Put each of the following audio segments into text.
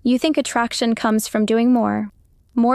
You think attraction comes from doing more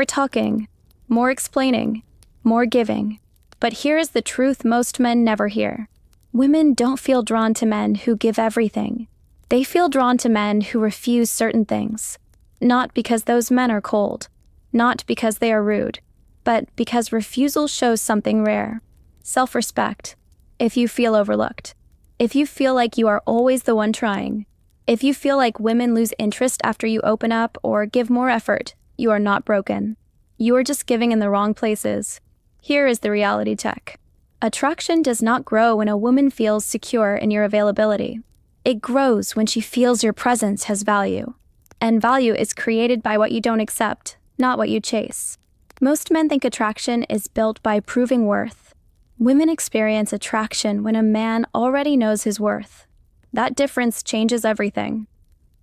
talking, more explaining, more giving. But here is the truth most men never hear. Women don't feel drawn to men who give everything. They feel drawn to men who refuse certain things. Not because those men are cold, not because they are rude, but because refusal shows something rare. Self-respect. If you feel overlooked. If you feel like you are always the one trying. If you feel like women lose interest after you open up or give more effort, you are not broken. You are just giving in the wrong places. Here is the reality check. Attraction does not grow when a woman feels secure in your availability. It grows when she feels your presence has value. And value is created by what you don't accept, not what you chase. Most men think attraction is built by proving worth. Women experience attraction when a man already knows his worth. That difference changes everything.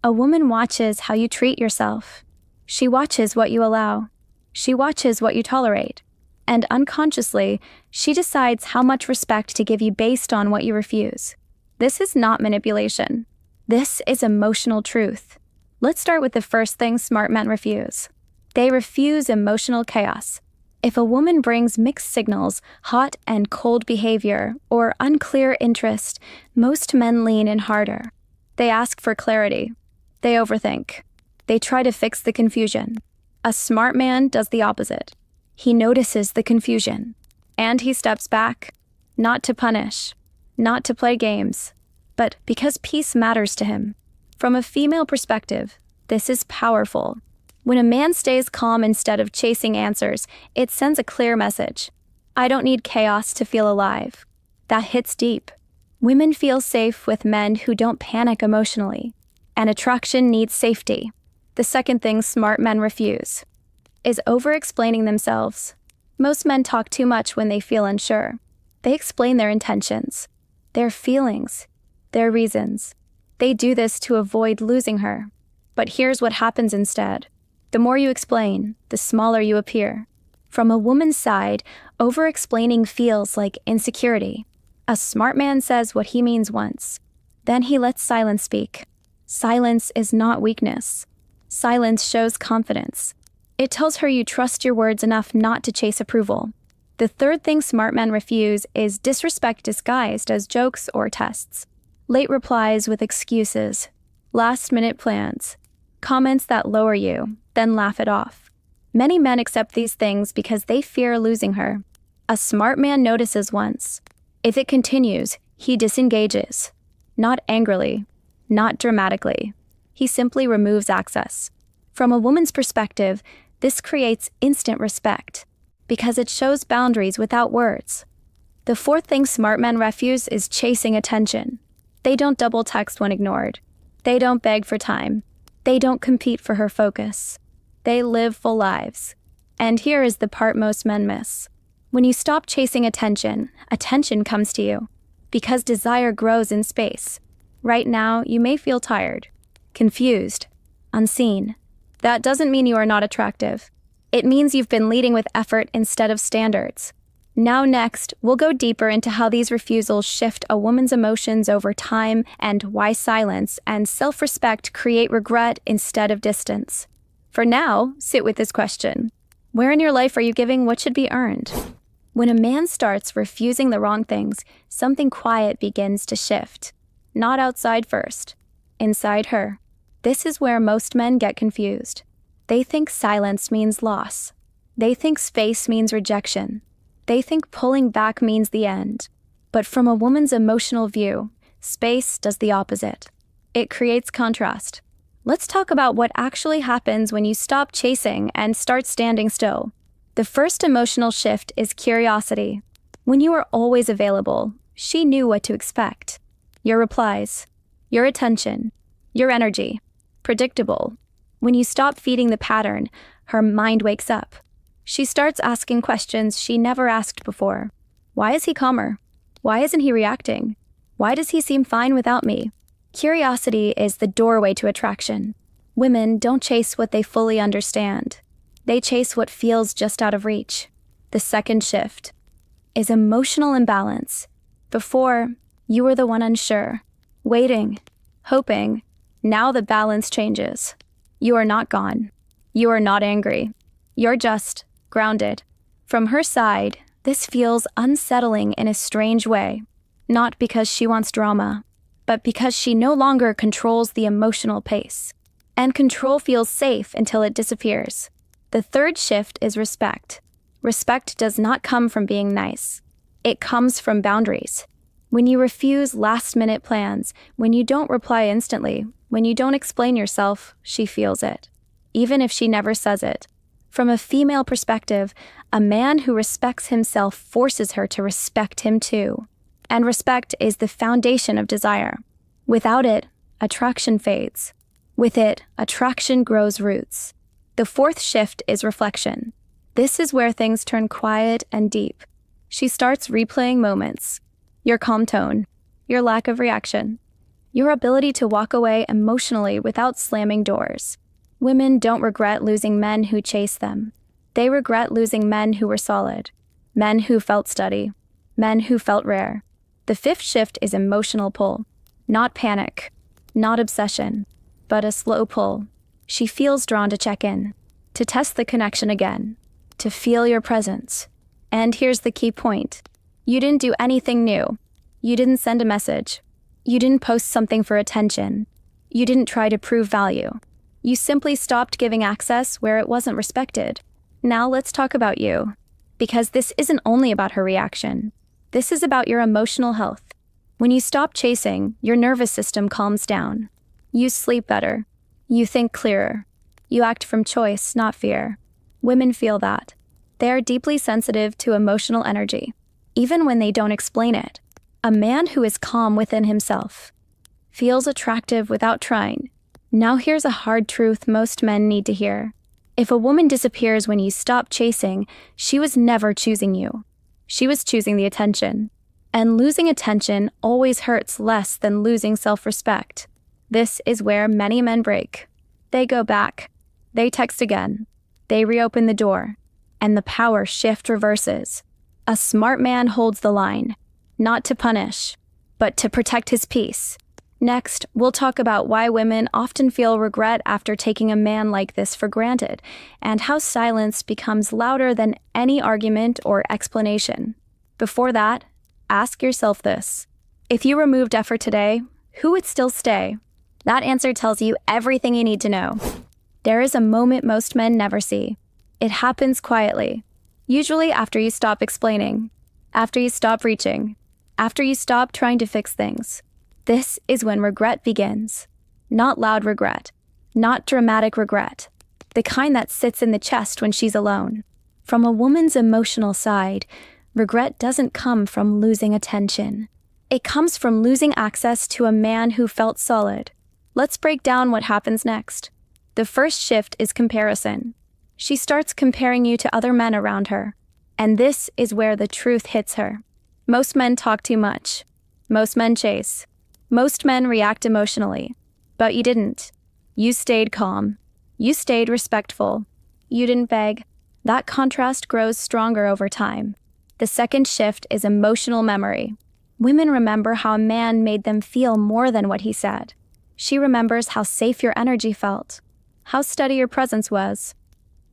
A woman watches how you treat yourself. She watches what you allow. She watches what you tolerate. And unconsciously, she decides how much respect to give you based on what you refuse. This is not manipulation. This is emotional truth. Let's start with the first thing smart men refuse. They refuse emotional chaos. If a woman brings mixed signals, hot and cold behavior, or unclear interest, most men lean in harder. They ask for clarity. They overthink. They try to fix the confusion. A smart man does the opposite. He notices the confusion, and he steps back, not to punish, not to play games, but because peace matters to him. From a female perspective, this is powerful. When a man stays calm instead of chasing answers, it sends a clear message. I don't need chaos to feel alive. That hits deep. Women feel safe with men who don't panic emotionally, and attraction needs safety. The second thing smart men refuse is over-explaining themselves. Most men talk too much when they feel unsure. They explain their intentions, their feelings, their reasons. They do this to avoid losing her. But here's what happens instead. The more you explain, the smaller you appear. From a woman's side, over-explaining feels like insecurity. A smart man says what he means once. Then he lets silence speak. Silence is not weakness. Silence shows confidence. It tells her you trust your words enough not to chase approval. The third thing smart men refuse is disrespect disguised as jokes or tests. Late replies with excuses. Last-minute plans. Comments that lower you, then laugh it off. Many men accept these things because they fear losing her. A smart man notices once. If it continues, he disengages. Not angrily, not dramatically. He simply removes access. From a woman's perspective, this creates instant respect because it shows boundaries without words. The fourth thing smart men refuse is chasing attention. They don't double text when ignored. They don't beg for time. They don't compete for her focus. They live full lives. And here is the part most men miss. When you stop chasing attention, attention comes to you because desire grows in space. Right now, you may feel tired, confused, unseen. That doesn't mean you are not attractive. It means you've been leading with effort instead of standards. Now next, we'll go deeper into how these refusals shift a woman's emotions over time and why silence and self-respect create regret instead of distance. For now, sit with this question. Where in your life are you giving what should be earned? When a man starts refusing the wrong things, something quiet begins to shift. Not outside first, inside her. This is where most men get confused. They think silence means loss. They think space means rejection. They think pulling back means the end. But from a woman's emotional view, space does the opposite. It creates contrast. Let's talk about what actually happens when you stop chasing and start standing still. The first emotional shift is curiosity. When you are always available, she knew what to expect. Your replies, your attention, your energy. Predictable. When you stop feeding the pattern, her mind wakes up. She starts asking questions she never asked before. Why is he calmer? Why isn't he reacting? Why does he seem fine without me? Curiosity is the doorway to attraction. Women don't chase what they fully understand. They chase what feels just out of reach. The second shift is emotional imbalance. Before, you were the one unsure, waiting, hoping. Now the balance changes. You are not gone. You are not angry. You're just grounded. From her side, this feels unsettling in a strange way, not because she wants drama, but because she no longer controls the emotional pace. And control feels safe until it disappears. The third shift is respect. Respect does not come from being nice. It comes from boundaries. When you refuse last-minute plans, when you don't reply instantly, when you don't explain yourself, she feels it, even if she never says it. From a female perspective, a man who respects himself forces her to respect him too. And respect is the foundation of desire. Without it, attraction fades. With it, attraction grows roots. The fourth shift is reflection. This is where things turn quiet and deep. She starts replaying moments. Your calm tone, your lack of reaction, your ability to walk away emotionally without slamming doors. Women don't regret losing men who chase them. They regret losing men who were solid, men who felt steady, men who felt rare. The fifth shift is emotional pull. Not panic, not obsession, but a slow pull. She feels drawn to check in, to test the connection again, to feel your presence. And here's the key point. You didn't do anything new. You didn't send a message. You didn't post something for attention. You didn't try to prove value. You simply stopped giving access where it wasn't respected. Now let's talk about you. Because this isn't only about her reaction. This is about your emotional health. When you stop chasing, your nervous system calms down. You sleep better. You think clearer. You act from choice, not fear. Women feel that. They are deeply sensitive to emotional energy, even when they don't explain it. A man who is calm within himself feels attractive without trying. Now here's a hard truth most men need to hear. If a woman disappears when you stop chasing, she was never choosing you. She was choosing the attention. And losing attention always hurts less than losing self-respect. This is where many men break. They go back. They text again. They reopen the door. And the power shift reverses. A smart man holds the line, not to punish, but to protect his peace. Next, we'll talk about why women often feel regret after taking a man like this for granted, and how silence becomes louder than any argument or explanation. Before that, ask yourself this. If you removed effort today, who would still stay? That answer tells you everything you need to know. There is a moment most men never see. It happens quietly, usually after you stop explaining, after you stop reaching, after you stop trying to fix things. This is when regret begins. Not loud regret, not dramatic regret, the kind that sits in the chest when she's alone. From a woman's emotional side, regret doesn't come from losing attention. It comes from losing access to a man who felt solid. Let's break down what happens next. The first shift is comparison. She starts comparing you to other men around her. And this is where the truth hits her. Most men talk too much. Most men chase. Most men react emotionally. But you didn't. You stayed calm. You stayed respectful. You didn't beg. That contrast grows stronger over time. The second shift is emotional memory. Women remember how a man made them feel more than what he said. She remembers how safe your energy felt, how steady your presence was,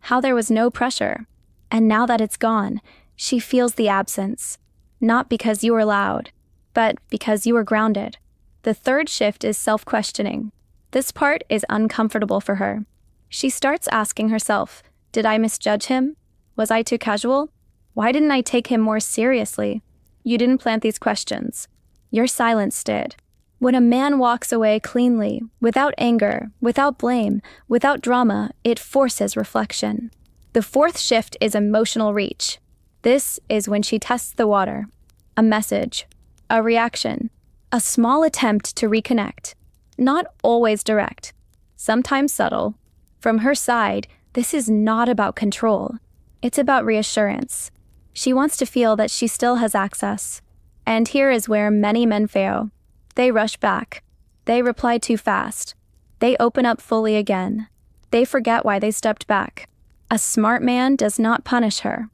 how there was no pressure. And now that it's gone, she feels the absence. Not because you were loud, but because you were grounded. The third shift is self-questioning. This part is uncomfortable for her. She starts asking herself, did I misjudge him? Was I too casual? Why didn't I take him more seriously? You didn't plant these questions. Your silence did. When a man walks away cleanly, without anger, without blame, without drama, it forces reflection. The fourth shift is emotional reach. This is when she tests the water. A message, a reaction, a small attempt to reconnect. Not always direct, sometimes subtle. From her side, this is not about control. It's about reassurance. She wants to feel that she still has access. And here is where many men fail. They rush back. They reply too fast. They open up fully again. They forget why they stepped back. A smart man does not punish her.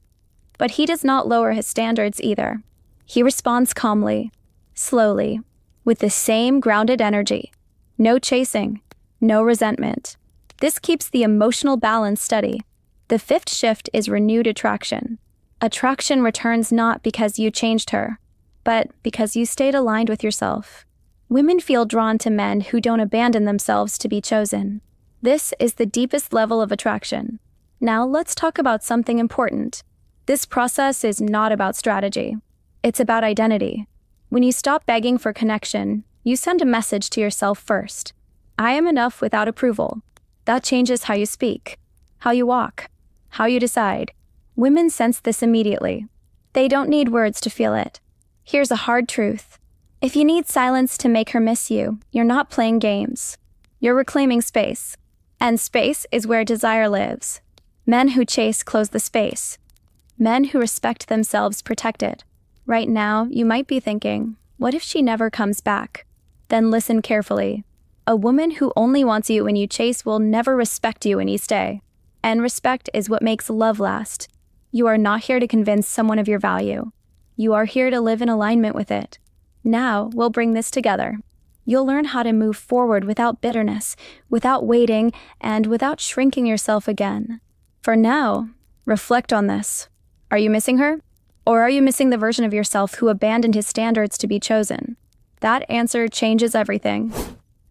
But he does not lower his standards either. He responds calmly, slowly, with the same grounded energy. No chasing, no resentment. This keeps the emotional balance steady. The fifth shift is renewed attraction. Attraction returns not because you changed her, but because you stayed aligned with yourself. Women feel drawn to men who don't abandon themselves to be chosen. This is the deepest level of attraction. Now let's talk about something important. This process is not about strategy. It's about identity. When you stop begging for connection, you send a message to yourself first. I am enough without approval. That changes how you speak, how you walk, how you decide. Women sense this immediately. They don't need words to feel it. Here's a hard truth. If you need silence to make her miss you, you're not playing games. You're reclaiming space. And space is where desire lives. Men who chase close the space. Men who respect themselves protect it. Right now, you might be thinking, what if she never comes back? Then listen carefully. A woman who only wants you when you chase will never respect you when you stay. And respect is what makes love last. You are not here to convince someone of your value. You are here to live in alignment with it. Now, we'll bring this together. You'll learn how to move forward without bitterness, without waiting, and without shrinking yourself again. For now, reflect on this. Are you missing her? Or are you missing the version of yourself who abandoned his standards to be chosen? That answer changes everything.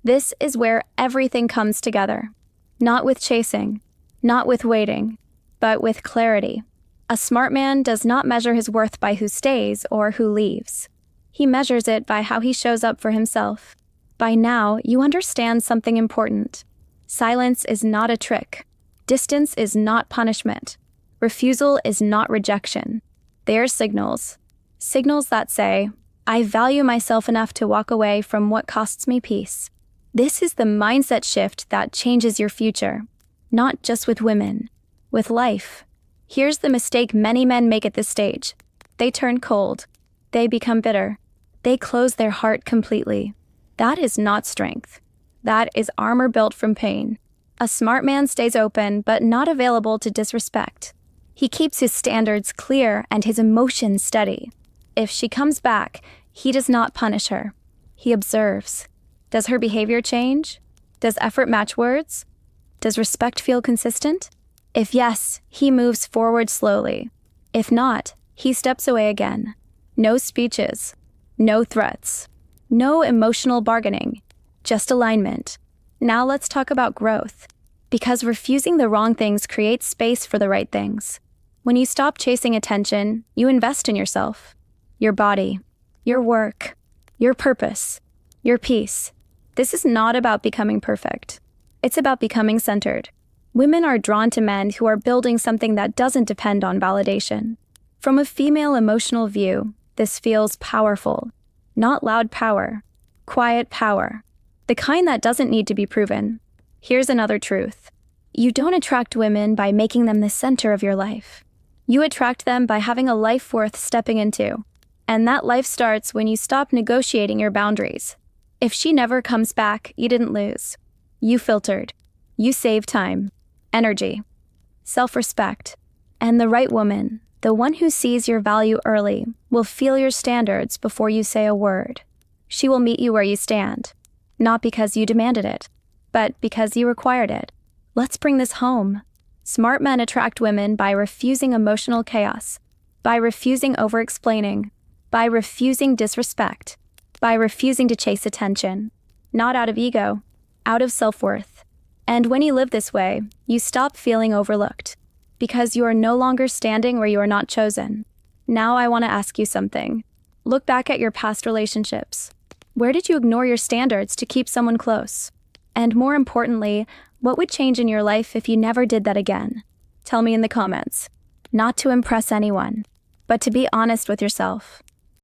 This is where everything comes together. Not with chasing, not with waiting, but with clarity. A smart man does not measure his worth by who stays or who leaves. He measures it by how he shows up for himself. By now, you understand something important. Silence is not a trick. Distance is not punishment. Refusal is not rejection. They are signals. Signals that say, I value myself enough to walk away from what costs me peace. This is the mindset shift that changes your future. Not just with women, with life. Here's the mistake many men make at this stage. They turn cold. They become bitter. They close their heart completely. That is not strength. That is armor built from pain. A smart man stays open, but not available to disrespect. He keeps his standards clear and his emotions steady. If she comes back, he does not punish her. He observes. Does her behavior change? Does effort match words? Does respect feel consistent? If yes, he moves forward slowly. If not, he steps away again. No speeches. No threats. No emotional bargaining. Just alignment. Now let's talk about growth. Because refusing the wrong things creates space for the right things. When you stop chasing attention, you invest in yourself. Your body. Your work. Your purpose. Your peace. This is not about becoming perfect. It's about becoming centered. Women are drawn to men who are building something that doesn't depend on validation. From a female emotional view, this feels powerful. Not loud power. Quiet power. The kind that doesn't need to be proven. Here's another truth. You don't attract women by making them the center of your life. You attract them by having a life worth stepping into. And that life starts when you stop negotiating your boundaries. If she never comes back, you didn't lose. You filtered. You saved time, energy, self-respect. And the right woman, the one who sees your value early, will feel your standards before you say a word. She will meet you where you stand, not because you demanded it, but because you required it. Let's bring this home. Smart men attract women by refusing emotional chaos, by refusing over-explaining, by refusing disrespect, by refusing to chase attention, not out of ego, out of self-worth. And when you live this way, you stop feeling overlooked, because you are no longer standing where you are not chosen. Now I want to ask you something. Look back at your past relationships. Where did you ignore your standards to keep someone close? And more importantly, what would change in your life if you never did that again? Tell me in the comments. Not to impress anyone, but to be honest with yourself.